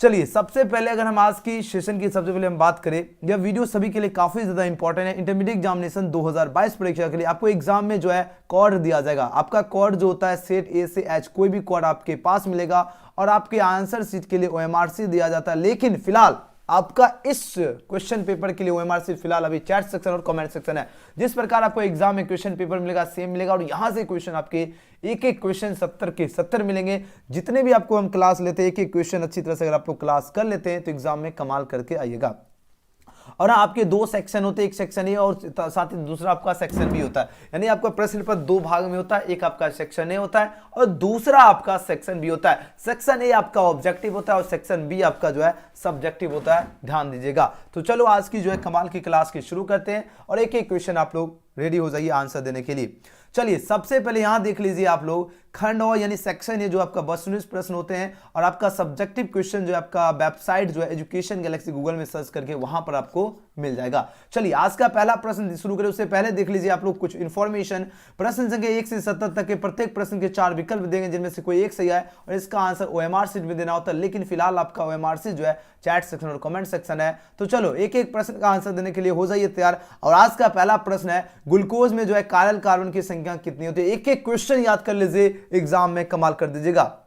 चलिए सबसे पहले अगर हम आज की सेशन की सबसे पहले हम बात करें, यह वीडियो सभी के लिए काफी ज्यादा इंपॉर्टेंट है। इंटरमीडिएट एग्जामिनेशन 2022 परीक्षा के लिए आपको एग्जाम में जो है कोड दिया जाएगा। आपका कोड जो होता है सेट ए से एच, कोई भी कोड आपके पास मिलेगा और आपके आंसर शीट के लिए ओएमआर दिया जाता है। लेकिन फिलहाल आपका इस क्वेश्चन पेपर के लिए ओएमआर फिलहाल अभी चैट सेक्शन और कमेंट सेक्शन है। जिस प्रकार आपको एग्जाम में क्वेश्चन पेपर मिलेगा सेम मिलेगा और यहां से क्वेश्चन आपके एक एक क्वेश्चन 70 के 70 मिलेंगे। जितने भी आपको हम क्लास लेते हैं एक एक क्वेश्चन अच्छी तरह से अगर आप लोग क्लास कर लेते हैं तो एग्जाम में कमाल करके आइएगा। और आपके दो सेक्शन होते हैं, एक सेक्शन ए और साथ ही दूसरा आपका सेक्शन बी होता है। यानी आपका प्रश्न पेपर दो भाग में होता है, एक आपका सेक्शन ए होता है और दूसरा आपका सेक्शन बी होता है। सेक्शन ए आपका ऑब्जेक्टिव होता है और सेक्शन बी आपका जो है सब्जेक्टिव होता है, ध्यान दीजिएगा। तो चलो आज की जो है कमाल की क्लास की शुरू करते हैं और एक एक क्वेश्चन आप लोग रेडी हो जाइए आंसर देने के लिए। चलिए सबसे पहले यहां देख लीजिए आप लोग खंड और यानी सेक्शन ये जो आपका वस्तुनिष्ठ प्रश्न होते हैं और आपका सब्जेक्टिव क्वेश्चन जो आपका वेबसाइट जो है एजुकेशन गैलेक्सी गूगल में सर्च करके वहां पर आपको मिल जाएगा। चलिए आज का पहला प्रश्न शुरू करें उससे पहले देख लीजिए आप लोग कुछ इंफॉर्मेशन। प्रश्न संख्या 1 से 70 तक के प्रत्येक प्रश्न के 4 विकल्प देंगे जिनमें से कोई एक सही है और इसका आंसर ओएमआर शीट में देना होता है। लेकिन फिलहाल आपका ओएमआर शीट जो है चैट सेक्शन और कमेंट सेक्शन है। तो चलो एक एक प्रश्न का आंसर देने के लिए हो जाइए तैयार। और आज का पहला प्रश्न है ग्लूकोज में जो है कायरल कार्बन की संख्या कितनी होती है। एक एक क्वेश्चन याद कर लीजिए, एग्जाम में कमाल कर दीजिएगा।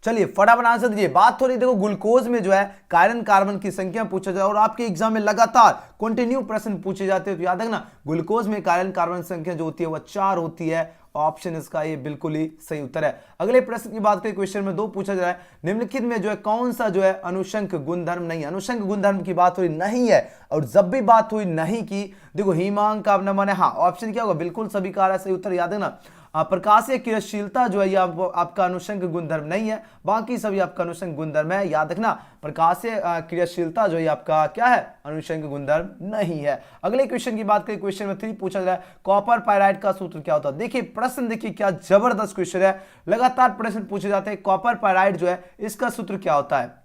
चलिए फटाफट आंसर दीजिए। बात हो रही देखो ग्लूकोज में जो है कायरल कार्बन की संख्या पूछा जाए और आपके एग्जाम में लगातार कंटिन्यू प्रश्न पूछे जाते हैं तो याद रखना ग्लूकोज में कायरल कार्बन संख्या जो होती है वह 4 होती है। ऑप्शन इसका ये बिल्कुल ही सही उत्तर है। अगले प्रश्न की बात करें, क्वेश्चन में 2 पूछा जा रहा है निम्नलिखित में जो है कौन सा जो है अनुशंक गुणधर्म नहीं है। अनुशंक गुणधर्म की बात हुई नहीं है और जब भी बात हुई नहीं की देखो हिमांक का अपना माने हाँ ऑप्शन क्या होगा, बिल्कुल सभी का सही उत्तर याद है ना। प्रकाशीय क्रियाशीलता जो है ये आपका अनुषंग गुणधर्म नहीं है, बाकी सभी आपका अनुषंग गुणधर्म है। याद रखना प्रकाशीय क्रियाशीलता जो है आपका क्या है, अनुषंग गुणधर्म नहीं है। अगले क्वेश्चन की बात करें, क्वेश्चन में 3 पूछा जा रहा है कॉपर पायराइड का सूत्र क्या होता है। देखिए प्रश्न देखिए क्या जबरदस्त क्वेश्चन है, लगातार प्रश्न पूछे जाते हैं। कॉपर पायराइड जो है इसका सूत्र क्या होता है,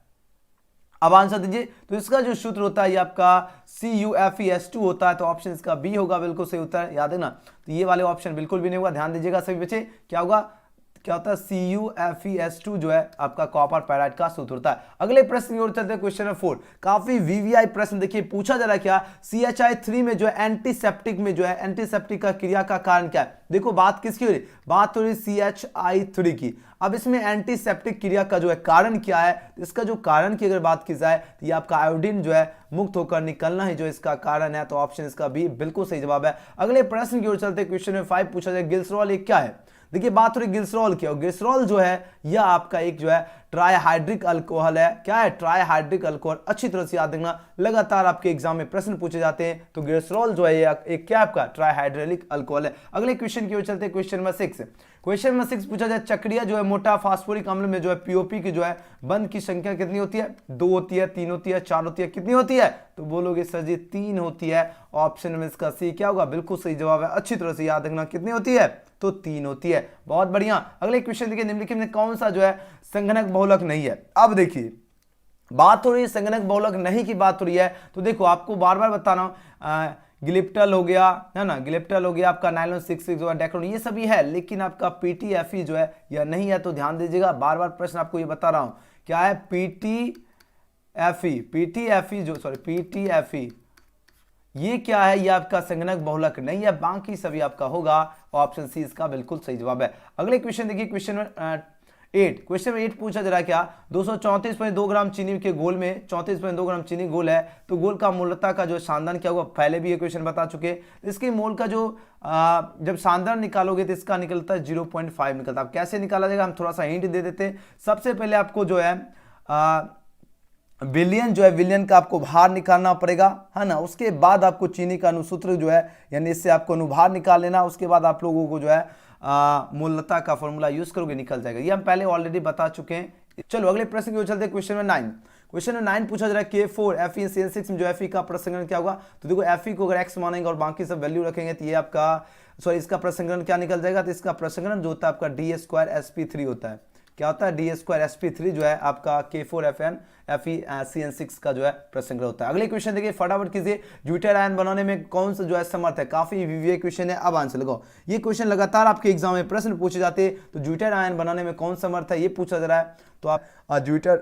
अब आंसर दीजिए। तो इसका जो सूत्र होता है ये आपका CuFeS2 होता है। तो ऑप्शन इसका बी होगा, बिल्कुल सही उत्तर है, याद है ना। तो ये वाले ऑप्शन बिल्कुल भी नहीं होगा, ध्यान दीजिएगा सभी बच्चे। क्या होगा, क्या होता है CuFeS2 जो है आपका कॉपर पायराइड का सूत्र होता है। अगले प्रश्न की ओर चलते हैं, क्वेश्चन नंबर 4। काफी वीवीआई प्रश्न देखिए पूछा जा रहा है क्या CHI3 में जो है एंटीसेप्टिक में जो है एंटीसेप्टिक का क्रिया का कारण क्या है। देखो बात किसकी हो रही, बात हो रही CHI3 की। अब इसमें एंटीसेप्टिक क्रिया का जो है कारण क्या है, इसका जो कारण की अगर बात की जाए तो ये आपका आयोडीन जो है मुक्त होकर निकलना ही जो इसका कारण है। तो ऑप्शन इसका बी बिल्कुल सही जवाब है। अगले प्रश्न की ओर चलते हैं, क्वेश्चन नंबर 5 पूछा जाए ग्लिसरॉल ये क्या है। देखिए बात हो रही ग्लिसरॉल की, और ग्लिसरॉल जो है यह आपका एक जो है ट्राइहाइड्रिक अल्कोहल है। क्या है, ट्राइहाइड्रिक अल्कोहल। अच्छी तरह से याद रखना, लगातार आपके एग्जाम में प्रश्न पूछे जाते हैं। तो ग्लिसरॉल जो है एक क्या आपका ट्राइहाइड्रिक अल्कोहल है। अगले क्वेश्चन की ओर चलते हैं, क्वेश्चन नंबर 6। क्वेश्चन नंबर 6 पूछा जाए चक्रीय जो है मोटा फास्फोरिक अम्ल में जो है पीओपी की जो है बंध की संख्या कितनी होती है, 2 होती है, 3 होती है, 4 होती है, कितनी होती है। तो बोलोगे सर जी 3 होती है। ऑप्शन में इसका सी क्या होगा, बिल्कुल सही जवाब है। अच्छी तरह से याद रखना कितनी होती है, तो 3 होती है। बहुत बढ़िया। अगले क्वेश्चन देखिए निम्नलिखित में कौन सा जो है संगणक बहुलक नहीं है। अब देखिए बात हो रही है संगणक बहुलक नहीं की बात हो रही है। तो देखो आपको बार बार बता रहा हूं ग्लिप्टल हो गया है ना, ग्लिप्टल हो गया आपका नाइलॉन 66 जो है डेक्रोन ये सभी है, लेकिन आपका PTFE जो है यह नहीं है। तो ध्यान दीजिएगा, बार बार प्रश्न आपको ये बता रहा हूं क्या है PTFE ये क्या है, ये आपका संगणक बहुलक नहीं है, बाकी सभी आपका होगा। ऑप्शन सी इसका बिल्कुल सही जवाब है। अगले क्वेश्चन देखिए, क्वेश्चन नंबर 8। क्वेश्चन नंबर 8 पूछा जा रहा है क्या 234.2 ग्राम चीनी के गोल में 34.2 ग्राम चीनी गोल है। तो गोल का मूलता का जो सांद्रण क्या होगा, पहले भी ये क्वेश्चन बता चुके। इसके मोल का जो जब सांद्रण निकालोगे तो इसका निकलता है 0.5 निकलता है। अब कैसे निकाला जाएगा, हम थोड़ा सा हिंट दे देते हैं। सबसे पहले आपको जो है विलियन जो है विलियन का आपको भार निकालना पड़ेगा, है ना। उसके बाद आपको चीनी का अनुसूत्र जो है यानी इससे आपको अनुभार निकाल लेना। उसके बाद आप लोगों को जो है मूलता का फॉर्मूला यूज करोगे, निकल जाएगा। ये हम पहले ऑलरेडी बता चुके हैं। चलो अगले प्रश्न की ओर चलते हैं, क्वेश्चन नंबर 9। क्वेश्चन नंबर 9 पूछा जा रहा है K4FeCN6 में जो Fe का प्रसंगरण क्या होगा। तो देखो Fe को अगर x मानेंगे और बाकी सब वैल्यू रखेंगे तो ये आपका इसका प्रसंगरण क्या निकल जाएगा। तो इसका प्रसंगरण जो होता है आपका D2sp3 होता है। क्या होता है, D2sp3 जो है आपका K4FeCN6 का जो है प्रसंगरण होता है। अगले क्वेश्चन देखिए फटाफट कीजिए, ज्यूटाइल आयन बनाने में कौन सा जो है समर्थ है। काफी वीवीआई क्वेश्चन है, अब आंसर लगाओ। ये क्वेश्चन लगातार आपके एग्जाम में प्रश्न पूछे जाते हैं। तो ज्यूटाइल आयन बनाने में कौन समर्थ है ये पूछा जा रहा है। तो आप ज्यूटाइल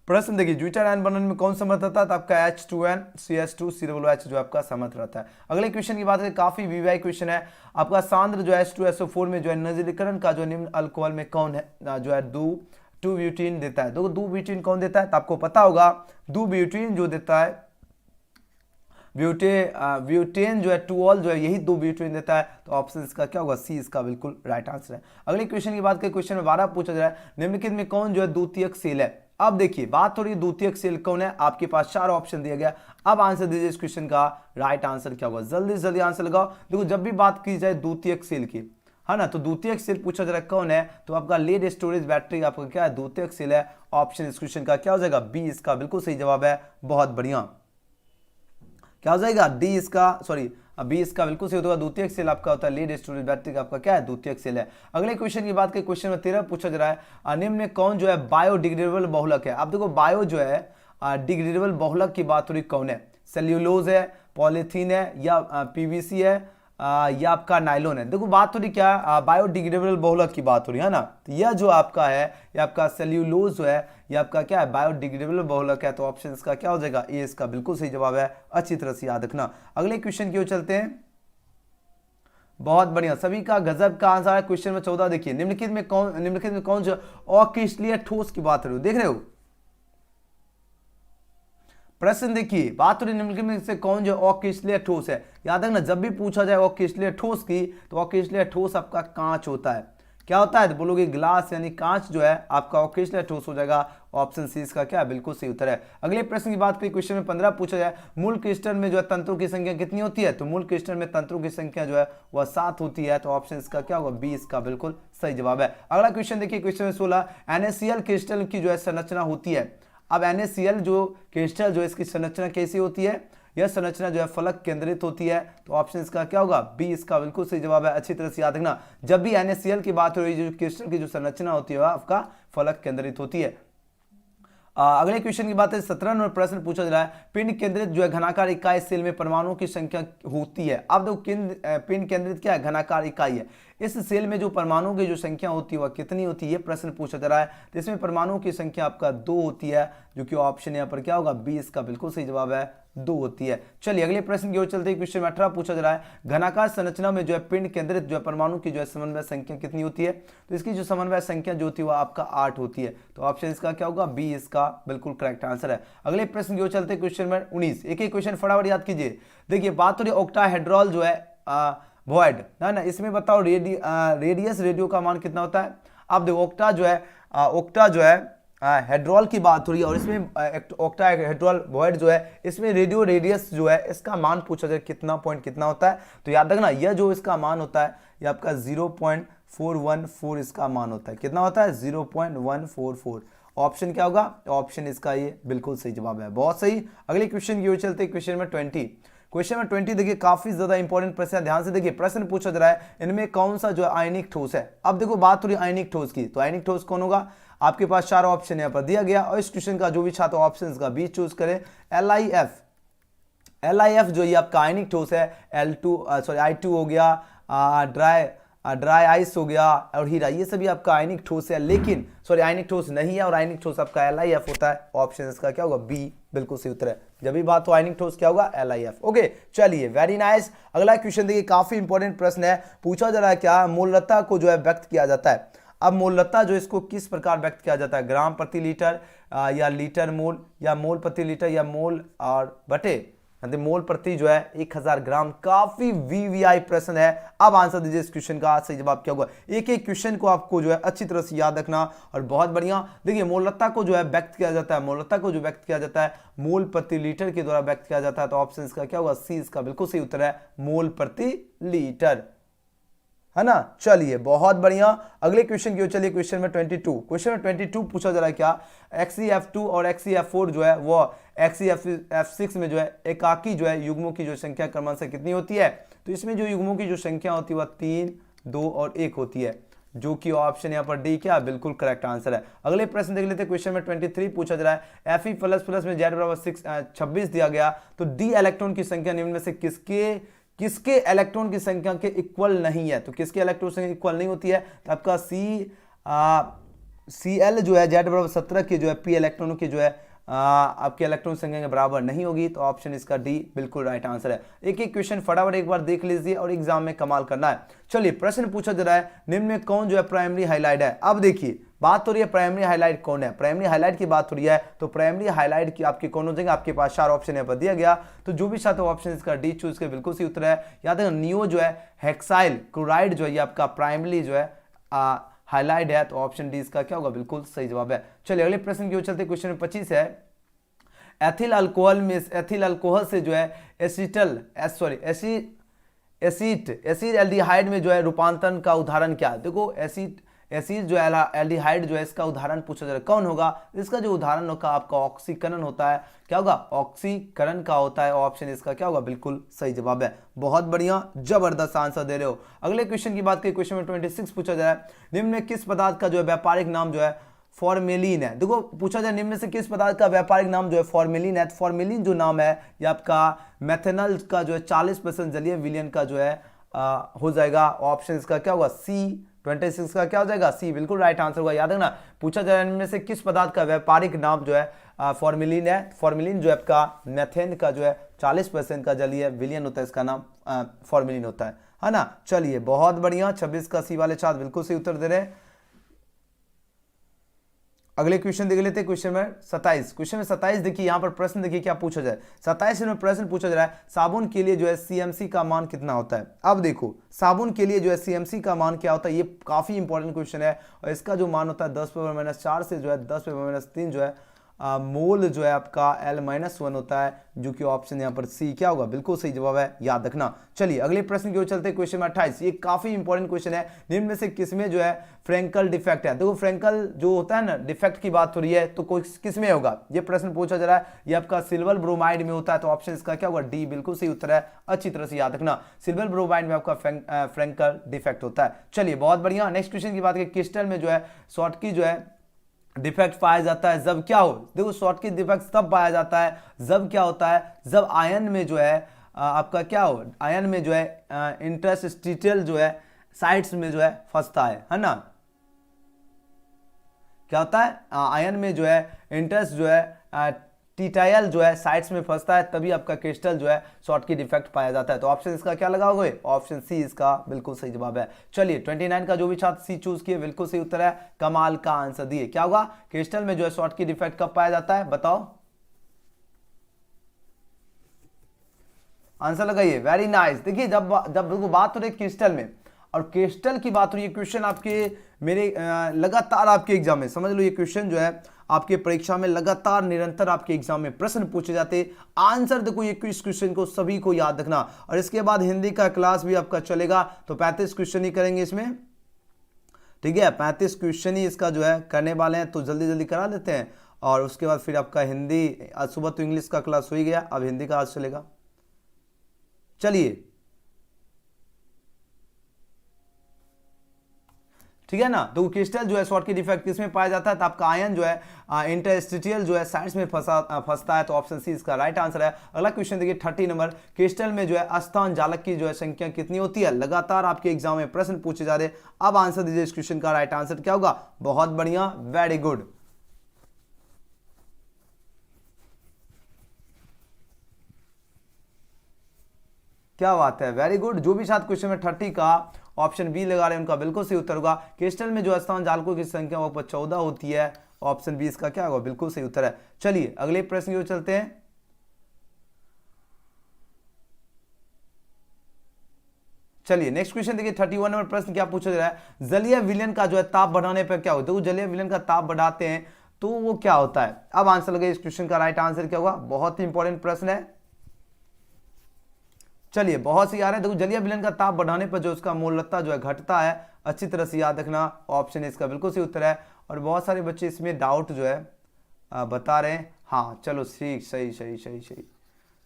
प्रश्न देखिए, ज्यूटान आयन बनने में कौन समर्थ रहता है? तो आपका H2N CH2 COOH जो आपका समर्थ रहता है। अगले क्वेश्चन की बात करें, काफी वीवीआई क्वेश्चन है आपका। सांद्र जो है H2SO4 में जो है निर्जलीकरण का जो निम्न अल्कोहल में कौन है जो है 2-ब्यूटीन देता है? 2-ब्यूटीन कौन देता है? तो आपको पता होगा 2-ब्यूटीन जो देता है ब्यूटेन जो है 2ऑल जो है यही 2-ब्यूटेन देता है। तो ऑप्शन इसका क्या होगा? सी इसका बिल्कुल राइट आंसर है। अगले क्वेश्चन की बात करें, क्वेश्चन में 12 पूछा जा रहा है, निम्नलिखित में कौन जो है द्वितीयक सेल है? अब देखिए बात हो रही है द्वितीयक सेल कौन है, आपके पास 4 ऑप्शन दिया गया। अब आंसर दीजिए इस क्वेश्चन का राइट आंसर क्या होगा? जल्दी से जल्दी आंसर लगाओ। देखो जब भी बात की जाए द्वितीयक सेल की, है ना, तो द्वितीयक सेल पूछा जा रहा है कौन है, तो आपका लीड स्टोरेज बैटरी आपका क्या है? द्वितीयक सेल है। ऑप्शन इस क्वेश्चन का क्या हो जाएगा? बी इसका बिल्कुल सही जवाब है। बहुत बढ़िया, क्या हो जाएगा? डी इसका, सॉरी बी इसका बिल्कुल सही होगा। द्वितीयक सेल आपका होता है लीड स्टोरेज बैटरी का आपका क्या है? द्वितीयक सेल है। अगले क्वेश्चन की बात करें, क्वेश्चन में 13 पूछा जा रहा है, निम्न में कौन जो है बायोडिग्रेडेबल बहुलक है? आप देखो बायो जो है डिग्रेडेबल बहुलक की बात हो रही कौन है? सेल्यूलोज है, पॉलीथीन है, या पीवीसी है, या आपका नाइलॉन है? देखो बात हो रही क्या, बायोडिग्रेडेबल बहुलक की बात हो रही है ना। तो यह जो आपका है ये आपका सेल्यूलोज जो है ये आपका क्या है? बायोडिग्रेडेबल बहुलक है। तो ऑप्शन इसका क्या हो जाएगा? ए इसका बिल्कुल सही जवाब है। अच्छी तरह से याद रखना। अगले क्वेश्चन की ओर चलते हैं। बहुत बढ़िया, सभी का गजब का आंसर है। क्वेश्चन में 14 देखिए, निम्नलिखित में कौन जो अक्रिस्टलीय ठोस की बात हो रही हो? देख रहे हो प्रश्न देखिए, बात हो रही निम्नलिखित में से कौन जो अक्रिस्टलीय ठोस है? याद रखना जब भी पूछा जाए अक्रिस्टलीय ठोस की, तो अक्रिस्टलीय ठोस आपका कांच होता है। क्या होता है? तो बोलोगे ग्लास, यानी कांच जो है आपका अक्रिस्टलीय ठोस हो जाएगा। ऑप्शन सी इसका क्या है? बिल्कुल सही उत्तर है। अगले प्रश्न की बात करें, क्वेश्चन में 15 पूछा जाए, मूल क्रिस्टल में जो है तंत्रों की संख्या कितनी होती है? तो मूल क्रिस्टल में तंत्रों की संख्या जो है वह 7 होती है। तो ऑप्शन इसका क्या होगा? बी इसका बिल्कुल सही जवाब है। अगला क्वेश्चन देखिए, क्वेश्चन में 16, NaCl क्रिस्टल की जो है संरचना होती है। अब NaCl जो क्रिस्टल जो है इसकी संरचना कैसी होती है? यह संरचना जो है फलक केंद्रित होती है। तो ऑप्शन इसका क्या होगा? बी इसका बिल्कुल सही जवाब है। अच्छी तरह से याद रखना, जब भी NaCl की बात हो रही है जो क्रिस्टल की जो संरचना होती है वह आपका फलक केंद्रित होती है। अगले क्वेश्चन की बात है, 17 नंबर प्रश्न पूछा जा रहा है, पिंड केंद्रित जो है घनाकार इकाई सेल में परमाणुओं की संख्या होती है। अब देखो पिंड केंद्रित क्या है? घनाकार इकाई है। इस सेल में जो परमाणुओं की जो संख्या होती है वह कितनी होती है? ये प्रश्न पूछा जा रहा है। तो इसमें परमाणुओं की संख्या आपका 2 होती है, जो कि ऑप्शन यहाँ पर क्या होगा? बी इसका बिल्कुल सही जवाब है, 2 होती है। चलिए अगले प्रश्न की ओर चलते हैं। क्वेश्चन में 18 पूछा जा रहा है, घनाकार संरचना में जो है पिंड केंद्रित जो है परमाणु की जो है समन्वय संख्या कितनी होती है? तो इसकी जो समन्वय संख्या जो होती है वह आपका 8 होती है। तो ऑप्शन इसका क्या होगा? बी इसका बिल्कुल करेक्ट आंसर है। अगले प्रश्न की ओर चलते हैं। क्वेश्चन में 19, एक क्वेश्चन फटाफट याद कीजिए। देखिए बात हो रही ऑक्टाहेड्रॉल जो है वॉइड है ना, इसमें बताओ रेडियस रेडियो का मान कितना होता है? अब देखो ऑक्टा जो है हेड्रॉल की बात हो रही है, और इसमें ऑक्टाहेड्रॉल वॉइड जो है इसमें रेडियो रेडियस जो है इसका मान पूछा जाए कितना होता है? तो याद रखना यह जो इसका मान होता है ये आपका 0.414 इसका मान होता है। कितना होता है? 0.144। ऑप्शन क्या होगा? ऑप्शन इसका ये बिल्कुल सही जवाब है। बहुत सही। अगले क्वेश्चन की ओर चलते हैं। क्वेश्चन में 20 देखिए, काफी ज्यादा इंपॉर्टेंट प्रश्न है, ध्यान से देखिए। प्रश्न पूछा जा रहा है, इनमें कौन सा जो है आयनिक ठोस है? अब देखो बात हो रही है आयनिक ठोस की, तो आयनिक ठोस कौन होगा? आपके पास 4 ऑप्शन यहाँ पर दिया गया, और इस क्वेश्चन का जो भी छात्र ऑप्शन का बी चूज करे। LiF जो ये आपका आयनिक ठोस है, I2 हो गया, ड्राई आइस हो गया, और हीरा, ये सभी आपका आयनिक ठोस है, लेकिन आयनिक ठोस नहीं है, और आयनिक ठोस आपका LiF होता है। ऑप्शन इसका क्या होगा? बी बिल्कुल सही उत्तर है। जब भी बात हो आयनिक ठोस क्या होगा? LiF। ओके चलिए, वेरी नाइस। अगला क्वेश्चन देखिए, काफी इंपॉर्टेंट प्रश्न है। पूछा जा रहा है क्या मूललता को जो है व्यक्त किया जाता है? अब मूललता जो इसको किस प्रकार व्यक्त किया जाता है? ग्राम प्रति लीटर, या लीटर मोल, या मोल प्रति लीटर, या मोल और बटे मोल प्रति जो है 1000 ग्राम। काफी वीवीआई प्रश्न है। अब आंसर दीजिए इस क्वेश्चन का सही जवाब क्या होगा? एक क्वेश्चन को आपको जो है अच्छी तरह से याद रखना, और बहुत बढ़िया। देखिए मूललता को जो है व्यक्त किया जाता है, मूललता को जो व्यक्त किया जाता है मोल प्रति लीटर के द्वारा व्यक्त किया जाता है। तो ऑप्शन इसका क्या होगा? सी इसका बिल्कुल सही उत्तर है, मोल प्रति लीटर, है ना। चलिए बहुत बढ़िया। अगले क्वेश्चन की ओर चलिए। क्वेश्चन में 22 पूछा जा रहा है क्या XeF2 और XeF4 जो है वो XeF6 में जो है एकाकी जो है युग्मों की जो संख्या क्रमशः कितनी होती है? तो इसमें जो युग्मों की जो संख्या होती है वह 3, 2 और 1 होती है, जो कि ऑप्शन यहाँ पर डी क्या बिल्कुल करेक्ट आंसर है। अगले प्रश्न देख लेते हैं। क्वेश्चन में 23 पूछा जा रहा है, Fe++ में Z=26 दिया गया, तो डी इलेक्ट्रॉन की संख्या निम्न में से किसके इलेक्ट्रॉन की संख्या के इक्वल नहीं है? तो किसके इलेक्ट्रॉन संख्या इक्वल नहीं होती है? तो आपका सी Cl जो है Z बराबर 17 के जो है p इलेक्ट्रॉनों की जो है आपके इलेक्ट्रॉन संख्या के बराबर नहीं होगी, तो ऑप्शन इसका डी बिल्कुल राइट आंसर है। एक एक क्वेश्चन फटाफट एक बार देख लीजिए और एग्जाम में कमाल करना है। चलिए प्रश्न पूछा जा रहा है, निम्न में कौन जो है प्राइमरी हाईलाइट है। अब देखिए बात हो रही है प्राइमरी हाईलाइट कौन है, प्राइमरी हाईलाइट की बात हो रही है, तो प्राइमरी हाईलाइट की आपके कौन हो जाएंगे, आपके पास 4 ऑप्शन है दिया गया, तो जो भी साथ ऑप्शन इसका डी चूज के बिल्कुल सही उत्तर है। याद है नियो जो है हेक्साइल क्लोराइड जो है ये आपका प्राइमरी जो है हाईलाइट है, तो ऑप्शन डी इसका क्या होगा, बिल्कुल सही जवाब है। चलिए अगले प्रश्न की ओर चलते, क्वेश्चन नंबर 25 है, एथिल अल्कोहल में एथिल अल्कोहल से जो है एसिड एल्डिहाइड में जो है रूपांतरण का उदाहरण क्या है। देखो एसिड जो एल्डिहाइड जो है इसका उदाहरण पूछा जा रहा है, कौन होगा, इसका जो उदाहरण होगा आपका ऑक्सीकरण होता है, क्या होगा, ऑक्सीकरण का होता है, ऑप्शन इसका क्या होगा, बिल्कुल सही जवाब है। बहुत बढ़िया, जबरदस्त आंसर दे रहे हो। अगले क्वेश्चन की बात करें, क्वेश्चन नंबर 26 पूछा जा रहा है, निम्न में किस पदार्थ का जो है व्यापारिक नाम जो है फॉर्मेलिन है। देखो पूछा जाए निम्न में से किस पदार्थ का व्यापारिक नाम जो है फॉर्मेलिन है, फॉर्मेलिन जो नाम है ये आपका मेथेनॉल का जो है 40% जलीय विलयन का जो है हो जाएगा, ऑप्शन इसका क्या होगा, सी 26 का क्या हो जाएगा, सी बिल्कुल राइट आंसर होगा। याद रखना पूछा जाए इनमें से किस पदार्थ का व्यापारिक नाम जो है फॉर्मेलिन है, फॉर्मेलिन जो है आपका मेथेन का जो है 40% का जलीय विलयन होता है, इसका नाम फॉर्मेलिन होता है ना। चलिए बहुत बढ़िया, 26 का सी वाले छात्र बिल्कुल सही उत्तर दे रहे हैं। अगले क्वेश्चन देख लेते हैं, क्वेश्चन में 27। क्वेश्चन में 27 देखिए यहाँ पर प्रश्न देखिए क्या पूछा जाए, 27 में प्रश्न पूछा जा रहा है, साबुन के लिए जो है सीएमसी का मान कितना होता है। अब देखो साबुन के लिए जो है सीएमसी का मान क्या होता है, ये काफी इंपॉर्टेंट क्वेश्चन है, और इसका जो मान होता है 10⁻⁻⁴ से जो है 10⁻³ जो है मोल जो है आपका L-1 होता है, जो कि ऑप्शन यहाँ पर सी क्या होगा, बिल्कुल सही जवाब है, याद रखना। चलिए अगले प्रश्न की ओर चलते हैं, क्वेश्चन 28। ये काफी इंपॉर्टेंट क्वेश्चन है, निम्न में से किसमें जो है फ्रेंकल डिफेक्ट है। देखो फ्रेंकल जो होता है ना, डिफेक्ट की बात हो रही है, तो कोई किसमें होगा, ये प्रश्न पूछा जा रहा है, ये आपका सिल्वर ब्रोमाइड में होता है, तो ऑप्शन इसका क्या होगा, डी बिल्कुल सही उत्तर है, अच्छी तरह से याद रखना, सिल्वर ब्रोमाइड में आपका फ्रेंकल डिफेक्ट होता है। चलिए बहुत बढ़िया, नेक्स्ट क्वेश्चन की बात करें, क्रिस्टल में जो है शॉर्ट की जो है डिफेक्ट पाया जाता है जब क्या हो। देखो शॉर्ट की डिफेक्ट तब पाया जाता है जब क्या होता है, जब आयन में जो है आपका क्या हो, आयन में जो है इंटरस्टिशियल जो है साइड्स में जो है फंसता है ना। क्या होता है, आयन में जो है इंटरेस्ट जो है टीटाइल जो है साइड्स में फंसता है, तभी आपका क्रिस्टल जो है शॉर्ट की डिफेक्ट पाया जाता है, तो ऑप्शन इसका क्या लगाओगे, ऑप्शन सी इसका बिल्कुल सही जवाब है। चलिए 29 का जो भी छात्र सी चूज किए बिल्कुल सही उत्तर है, कमाल का आंसर दिए। क्या होगा, क्रिस्टल में जो है शॉर्ट की डिफेक्ट कब पाया जाता है, बताओ, आंसर लगाइए। Very nice. देखिए जब बात हो रही है क्रिस्टल में और क्रिस्टल की बात हो रही है, क्वेश्चन आपके मेरे लगातार आपके एग्जाम में, समझ लो ये क्वेश्चन जो है आपके परीक्षा में लगातार निरंतर आपके एग्जाम में प्रश्न पूछे जाते, आंसर देखो ये इस क्वेश्चन को सभी को याद रखना, और इसके बाद हिंदी का क्लास भी आपका चलेगा, तो 35 क्वेश्चन ही करेंगे इसमें, ठीक है, 35 क्वेश्चन ही इसका जो है करने वाले हैं, तो जल्दी जल्दी करा लेते हैं, और उसके बाद फिर आपका हिंदी, आज सुबह तो इंग्लिश का क्लास हो ही गया, अब हिंदी का आज चलेगा। चलिए ठीक है ना, तो क्रिस्टल जो है शॉर्ट की डिफेक्ट किसमें पाया जाता है, तो आपका आयन जो है इंटरस्टिशियल जो है साइड्स में फंसता है, तो ऑप्शन सी इसका राइट आंसर है। अगला क्वेश्चन देखिए 30 नंबर, क्रिस्टल में जो है अस्थान जालक की जो है संख्या कितनी होती है। लगातार आपके एग्जाम में प्रश्न पूछे जा रहे, अब आंसर दीजिए इस क्वेश्चन का, राइट आंसर क्या होगा, बहुत बढ़िया, वेरी गुड। क्या बात है, वेरी गुड। जो भी साथ क्वेश्चन में 30 का ऑप्शन बी लगा रहे हैं उनका बिल्कुल सही उत्तर होगा। क्रिस्टल में जो अस्थान जालकों की संख्या वो 14 होती है, ऑप्शन बी इसका क्या होगा, बिल्कुल सही उत्तर है। चलिए अगले प्रश्न की ओर चलते हैं। चलिए नेक्स्ट क्वेश्चन देखिए 31 नंबर प्रश्न क्या पूछा जा रहा है, जलीय विलयन का जो है ताप बढ़ाने पर क्या होता है। जलीय विलयन का ताप बढ़ाते हैं तो वो क्या होता है, अब आंसर लगे इस क्वेश्चन का, राइट आंसर क्या होगा, बहुत ही इंपॉर्टेंट प्रश्न है। चलिए बहुत सी आ रहे हैं, देखो जलीय विलयन का ताप बढ़ाने पर जो उसका मोलता जो है घटता है, अच्छी तरह से याद रखना, ऑप्शन इसका बिल्कुल सही उत्तर है। और बहुत सारे बच्चे इसमें डाउट जो है बता रहे हैं, हाँ चलो ठीक, सही सही सही सही,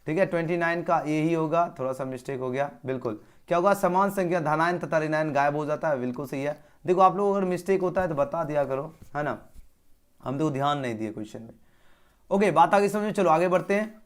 ठीक है 29 का यही होगा, थोड़ा सा मिस्टेक हो गया, बिल्कुल क्या होगा, समान संख्या धनायन तथा ऋणायन गायब हो जाता है, बिल्कुल सही है। देखो आप लोग अगर मिस्टेक होता है तो बता दिया करो, है ना, हम तो ध्यान नहीं दिए क्वेश्चन में। ओके बात आगे समझो, चलो आगे बढ़ते हैं।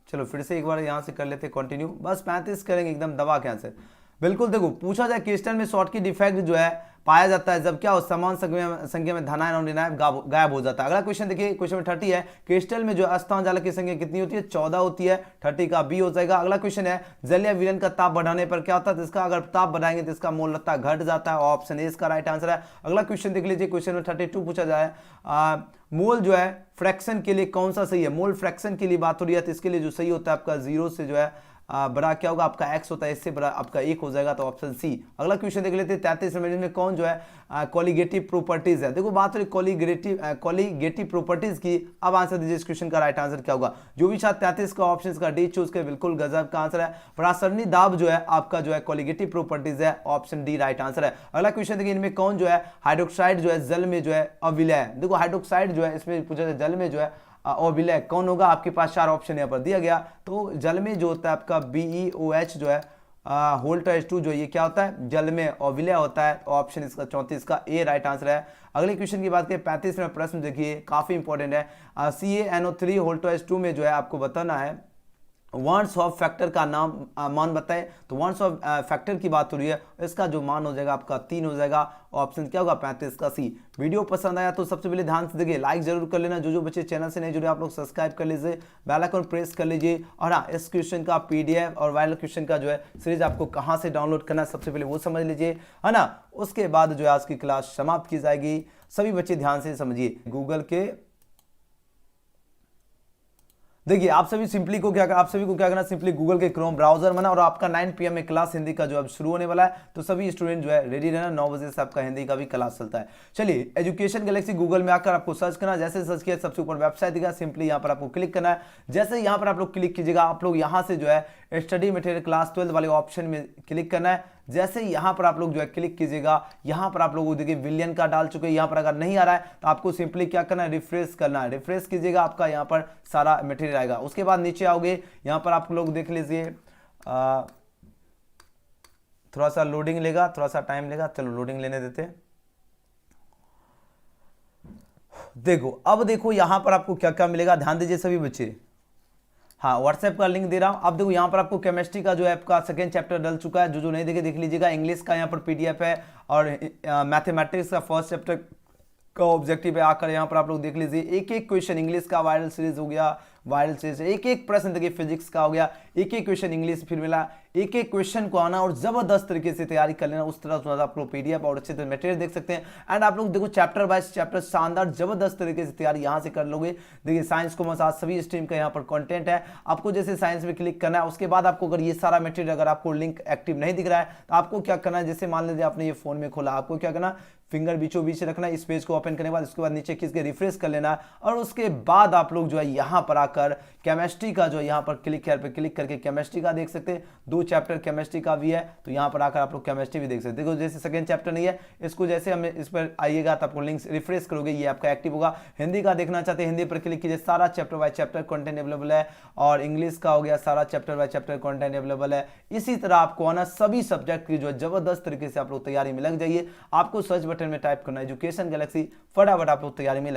चलो फिर से एक बार यहाँ से कर लेते कंटिन्यू, बस 35 करेंगे एकदम दबा के आंसर। बिल्कुल, देखो पूछा जाए क्रिस्टल में शॉर्ट की डिफेक्ट जो है पाया जाता है जब क्या हो समान संख्या में धनायन और ऋणायन गायब हो जाता है। अगला क्वेश्चन देखिए, क्वेश्चन में 30 है, क्रिस्टल में जो अस्थान जालक की संख्या कितनी होती है? 14 होती है। 30 का बी हो जाएगा। अगला क्वेश्चन है, जलीय विलयन का ताप बढ़ाने पर क्या होता है? इसका अगर ताप बढ़ाएंगे तो इसका मोलकता घट जाता है। ऑप्शन ए इसका राइट आंसर है। अगला क्वेश्चन देख लीजिए, क्वेश्चन में 32 पूछा जाए, मोल जो है फ्रैक्शन के लिए कौन सा सही है? मोल फ्रैक्शन के लिए बात हो रही है तो इसके लिए जो सही होता है आपका 0 से जो है बड़ा क्या होगा? आपका x होता है, इससे बड़ा आपका 1 हो जाएगा, तो ऑप्शन सी। अगला क्वेश्चन देख लेते हैं, 33 नंबर में कौन जो है कोलिगेटिव प्रॉपर्टीज है? देखो बात हो रही कोलिगेटिव प्रॉपर्टीज की। अब आंसर दीजिए, इस क्वेश्चन का राइट आंसर क्या होगा? जो भी छात्र 33 का ऑप्शन का डी चूज कर, बिल्कुल गजब का आंसर है। परासरणी दाब जो है आपका जो है कोलिगेटिव प्रॉपर्टीज है, ऑप्शन डी राइट आंसर है। अगला क्वेश्चन देखिए, इनमें कौन जो है हाइड्रोक्साइड जो है जल में जो है अविलय है? देखो हाइड्रोक्साइड जो है इसमें पूछा जाए जल में जो है और विलय कौन होगा? आपके पास 4 ऑप्शन यहाँ पर दिया गया। तो जल में जो होता है आपका BeOH जो है होल्ट H2 जो ये क्या होता है? जल में और विलय होता है। ऑप्शन इसका 34 का ए राइट आंसर है। अगले क्वेश्चन की बात करें, 35 में प्रश्न देखिए, काफी इंपॉर्टेंट है। CaNO3 होल्ट H2 में जो है आपको बताना है वंस ऑफ फैक्टर का नाम मान बताए। तो वंस ऑफ फैक्टर की बात हो रही है, इसका जो मान हो जाएगा आपका 3 हो जाएगा। ऑप्शन क्या होगा? 35 का सी। वीडियो पसंद आया तो सबसे पहले ध्यान से देखिए, लाइक जरूर कर लेना। जो बच्चे चैनल से नहीं जुड़े आप लोग सब्सक्राइब कर लीजिए, बेल आइकन प्रेस कर लीजिए। और हाँ, इस क्वेश्चन का PDF और वायरल क्वेश्चन का जो है सीरीज आपको कहाँ से डाउनलोड करना है सबसे पहले वो समझ लीजिए, है ना। उसके बाद जो है आज की क्लास समाप्त की जाएगी। सभी बच्चे ध्यान से समझिए। गूगल के देखिए आप सभी को क्या करना, सिंपली गूगल के क्रोम ब्राउजर बना और आपका 9 PM में क्लास हिंदी का जो अब शुरू होने वाला है, तो सभी स्टूडेंट जो है रेडी रहना। 9 बजे से आपका हिंदी का भी क्लास चलता है। चलिए, एजुकेशन गैलेक्सी गूगल में आकर आपको सर्च करना। जैसे सर्च किया सबसे ऊपर वेबसाइट दिखा, सिंपली यहाँ पर आपको क्लिक करना है। जैसे यहाँ पर आप लोग क्लिक कीजिएगा, आप लोग यहाँ से जो है स्टडी मटेरियल क्लास 12 वाले ऑप्शन में क्लिक करना है। जैसे यहाँ पर आप लोग जो है क्लिक कीजिएगा, यहाँ पर आप लोग देखिए विलियन का डाल चुके हैं। यहाँ पर अगर नहीं आ रहा है तो आपको सिंपली क्या करना है? रिफ्रेश करना है। रिफ्रेश कीजिएगा, आपका यहाँ पर सारा मटेरियल आएगा। उसके बाद नीचे आओगे, यहाँ पर आप लोग देख लीजिए, थोड़ा सा लोडिंग लेगा, थोड़ा सा टाइम लेगा। चलो लोडिंग लेने देते हैं। देखो अब देखो यहाँ पर आपको क्या क्या मिलेगा, ध्यान दीजिए सभी बच्चे। हाँ, व्हाट्सएप का लिंक दे रहा हूं। अब देखो यहाँ पर आपको केमिस्ट्री का जो है आपका सेकंड चैप्टर डल चुका है। जो नहीं देखे देख लीजिएगा। इंग्लिश का यहाँ पर PDF है और मैथमेटिक्स का फर्स्ट चैप्टर का ऑब्जेक्टिव है। आकर यहाँ पर आप लोग देख लीजिए, एक एक क्वेश्चन इंग्लिश का वायरल सीरीज हो गया, वायरल सीरीज एक एक प्रश्न देखिए, फिजिक्स का हो गया, एक एक क्वेश्चन इंग्लिश फिर मिला। एक एक क्वेश्चन को आना और जबरदस्त तरीके से तैयारी कर लेना, उस तरह से आप लोग PDF और अच्छे से मटेरियल देख सकते हैं। एंड आप लोग देखो चैप्टर बाय चैप्टर शानदार जबरदस्त तरीके से तैयारी यहाँ से कर लोगे। देखिए साइंस कॉमर्स आज सभी स्ट्रीम का यहाँ पर कंटेंट है। आपको जैसे साइंस में क्लिक करना है, उसके बाद आपको अगर ये सारा मटेरियल अगर आपको लिंक एक्टिव नहीं दिख रहा है तो आपको क्या करना है? जैसे मान लीजिए आपने ये फोन में खोला, आपको क्या करना, फिंगर बीचों बीच रखना है। इस पेज को ओपन करने के बाद उसके बाद नीचे खींच के रिफ्रेश कर लेना और उसके बाद आप लोग जो है यहाँ पर आकर केमिस्ट्री का जो यहाँ पर क्लिक करके केमिस्ट्री का देख सकते हैं। 2 चैप्टर केमिस्ट्री का भी है, तो यहाँ पर आकर आप लोग केमिस्ट्री भी देख सकते हैं। देखो जैसे सेकंड चैप्टर नहीं है, इसको जैसे हमें इस पर आइएगा तो आपको लिंक रिफ्रेश करोगे, ये आपका एक्टिव होगा। हिंदी का देखना चाहते हैं, हिंदी पर क्लिक कीजिए, सारा chapter by chapter content available है। और इंग्लिश का हो गया, सारा chapter by chapter content available है। इसी तरह आपको आना सभी सब्जेक्ट की जो जबरदस्त तरीके से आप लोग तैयारी में लग जाइए। आपको सर्च बटन में टाइप करना एजुकेशन गैलेक्सी, फटाफट आप लोग तैयारी में लग